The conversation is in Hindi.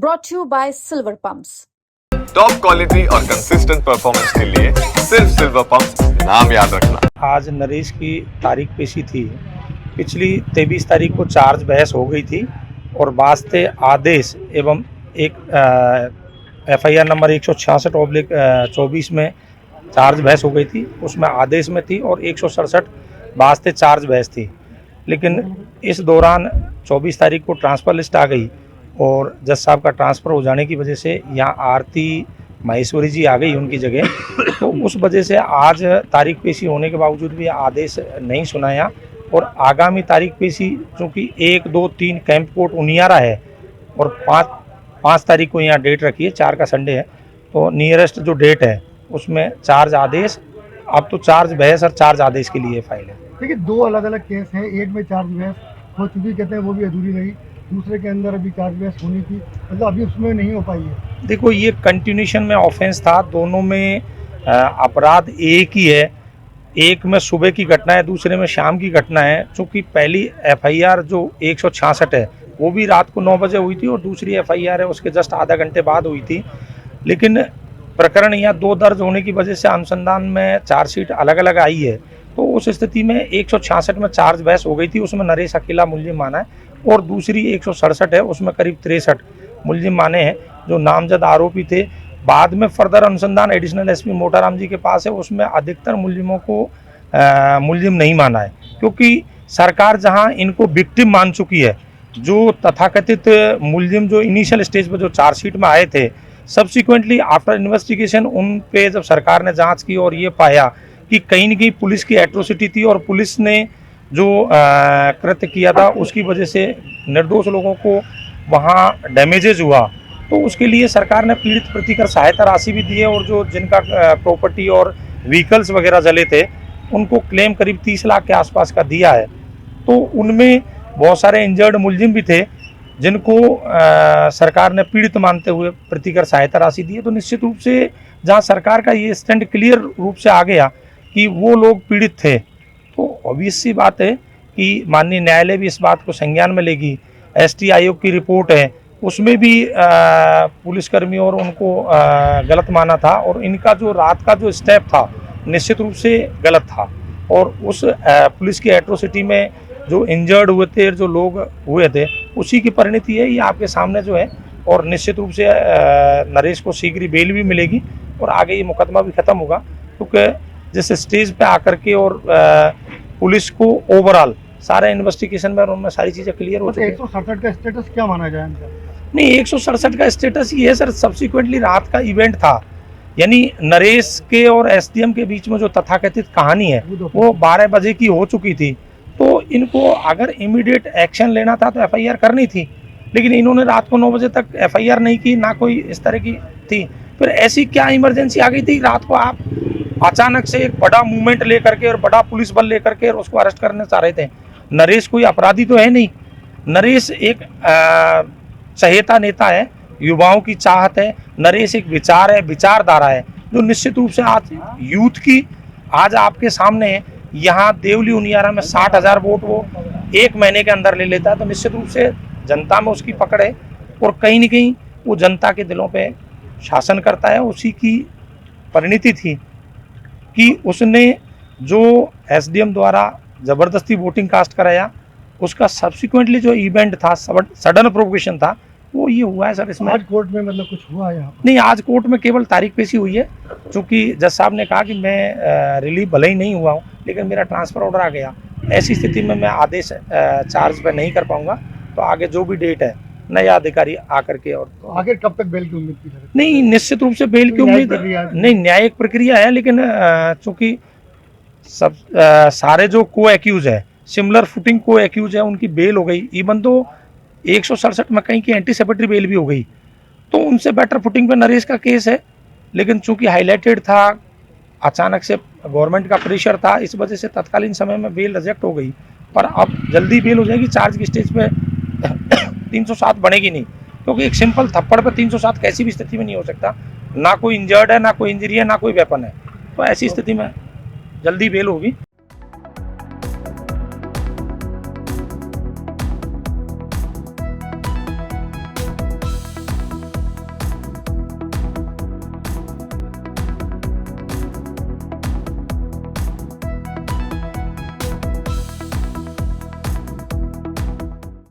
brought to you by Silver Pumps. Top quality और कंसिस्टेंट परफॉर्मेंस के लिए सिर्फ सिल्वर पंप्स नाम याद रखना। आज नरेश की तारीख पेशी थी। पिछली 23 तारीख को चार्ज बहस हो गई थी और वास्ते आदेश एवं एक FIR नंबर 166/24 में चार्ज बहस हो गई थी। उसमें आदेश में थी और 167 वास्ते चार्ज बहस थी। लेकिन इस दौरान 24 तारीख को ट्रांसफ़र लिस्ट आ गई और जज साहब का ट्रांसफ़र हो जाने की वजह से यहाँ आरती माहेश्वरी जी आ गई उनकी जगह। तो उस वजह से आज तारीख पेशी होने के बावजूद भी आदेश नहीं सुनाया और आगामी तारीख पेशी चूँकि 1, 2, 3 कैंप कोर्ट उनियारा है और 5 तारीख को यहाँ डेट रखी है, 4 का संडे है, तो नियरेस्ट जो डेट है उसमें चार्ज आदेश, अब तो चार्ज बहस और चार्ज आदेश के लिए फाइल है। देखिए 2 अलग अलग केस हैं, एक में चार्ज बहस हो चुकी कहते हैं वो भी अधूरी रही, दूसरे के अंदर अभी चार्ज बहस होनी थी, मतलब अभी उसमें नहीं हो पाई है। देखो ये कंटिन्यूशन में ऑफेंस था, दोनों में अपराध एक ही है। एक में सुबह की घटना है, दूसरे में शाम की घटना है। चूँकि पहली FIR जो 166 है वो भी रात को 9 बजे हुई थी और दूसरी FIR है उसके जस्ट आधा घंटे बाद हुई थी। लेकिन प्रकरण यहाँ 2 दर्ज होने की वजह से अनुसंधान में चार्जशीट अलग अलग आई है। तो उस स्थिति में 166 में चार्ज बहस हो गई थी, उसमें नरेश अकेला मुलजिम माना है और दूसरी 167 है उसमें करीब 63 मुलजिम माने हैं जो नामजद आरोपी थे। बाद में फर्दर अनुसंधान एडिशनल SP मोटाराम जी के पास है, उसमें अधिकतर मुलजिमों को मुलजिम नहीं माना है क्योंकि सरकार जहां इनको विक्टिम मान चुकी है। जो तथाकथित मुलजिम जो इनिशियल स्टेज पर जो चार्जशीट में आए थे, सब्सिक्वेंटली आफ्टर इन्वेस्टिगेशन उन पे जब सरकार ने जांच की और ये पाया कि कहीं न कहीं पुलिस की एट्रोसिटी थी और पुलिस ने जो कृत्य किया था उसकी वजह से निर्दोष लोगों को वहाँ डैमेजेज हुआ, तो उसके लिए सरकार ने पीड़ित प्रतिकर सहायता राशि भी दी है और जो जिनका प्रॉपर्टी और व्हीकल्स वगैरह जले थे उनको क्लेम करीब 30 लाख के आसपास का दिया है। तो उनमें बहुत सारे इंजर्ड मुलजिम भी थे जिनको सरकार ने पीड़ित मानते हुए प्रतिकर सहायता राशि दी है। तो निश्चित रूप से जहाँ सरकार का ये स्टैंड क्लियर रूप से आ गया कि वो लोग पीड़ित थे, तो ऑब्वियस सी बात है कि माननीय न्यायालय भी इस बात को संज्ञान में लेगी। ST आयोग की रिपोर्ट है उसमें भी पुलिसकर्मी और उनको गलत माना था और इनका जो रात का जो स्टेप था निश्चित रूप से गलत था और उस पुलिस की एट्रोसिटी में जो इंजर्ड हुए थे, जो लोग हुए थे, उसी की परिणति है ये आपके सामने जो है। और निश्चित रूप से नरेश को शीघ्र बेल भी मिलेगी और आगे ये मुकदमा भी खत्म होगा क्योंकि जिस स्टेज पे आकर के और पुलिस को ओवरऑल सारे इन्वेस्टिगेशन में उनमें सारी चीज़ें क्लियर हो चुकी है। 167 का स्टेटस क्या माना जाए इनका? नहीं, 167 का स्टेटस ये है सर, सब्सिक्वेंटली रात का इवेंट था, यानी नरेश के और SDM के बीच में जो तथाकथित कहानी है वो 12 बजे की हो चुकी थी। तो इनको अगर इमीडिएट एक्शन लेना था तो FIR करनी थी, लेकिन इन्होंने रात को 9 बजे तक FIR नहीं की, ना कोई इस तरह की थी। फिर ऐसी क्या इमरजेंसी आ गई थी रात को आप अचानक से एक बड़ा मूवमेंट लेकर के और बड़ा पुलिस बल लेकर के और उसको अरेस्ट करने चाह रहे थे? नरेश कोई अपराधी तो है नहीं, नरेश एक चहेता नेता है, युवाओं की चाहत है, नरेश एक विचार है, विचारधारा है जो निश्चित रूप से आज यूथ की आज आपके सामने है। यहाँ देवली उनियारा में 60,000 वोट वो 1 महीने के अंदर ले लेता है, तो निश्चित रूप से जनता में उसकी पकड़ है और कहीं न कहीं वो जनता के दिलों पे शासन करता है। उसी की परिणति थी कि उसने जो SDM द्वारा ज़बरदस्ती वोटिंग कास्ट कराया, उसका सब्सिक्वेंटली जो इवेंट था, सडन प्रोवोकेशन था, वो ये हुआ है सर। इसमें आज कोर्ट में मतलब कुछ हुआ यहाँ? नहीं, आज कोर्ट में केवल तारीख पेशी हुई है क्योंकि जज साहब ने कहा कि मैं रिलीव भले ही नहीं हुआ हूँ लेकिन मेरा ट्रांसफ़र ऑर्डर आ गया। ऐसी स्थिति में मैं आदेश चार्ज पर नहीं कर पाऊँगा, तो आगे जो भी डेट है नया अधिकारी आकर के और तो आगे कब तक बेल की उम्मीद की? नहीं, निश्चित रूप से बेल की उम्मीद नहीं, न्यायिक प्रक्रिया है, लेकिन चूँकि सब सारे जो को एक्यूज है, सिमिलर फुटिंग को एक्यूज है, उनकी बेल हो गई। इवन तो 167 में कहीं की एंटीसिपेटरी बेल भी हो गई, तो उनसे बेटर फुटिंग पे नरेश का केस है। लेकिन चूंकि हाईलाइटेड था, अचानक से गवर्नमेंट का प्रेशर था, इस वजह से तत्कालीन समय में बेल रिजेक्ट हो गई। पर अब जल्दी बेल हो जाएगी, चार्ज की स्टेज पे 307 बनेगी नहीं, क्योंकि एक सिंपल थप्पड़ पे 307 कैसी भी स्थिति में नहीं हो सकता। ना कोई इंजर्ड है, ना कोई इंजरी है, ना कोई वेपन है, तो ऐसी स्थिति में जल्दी बेल होगी।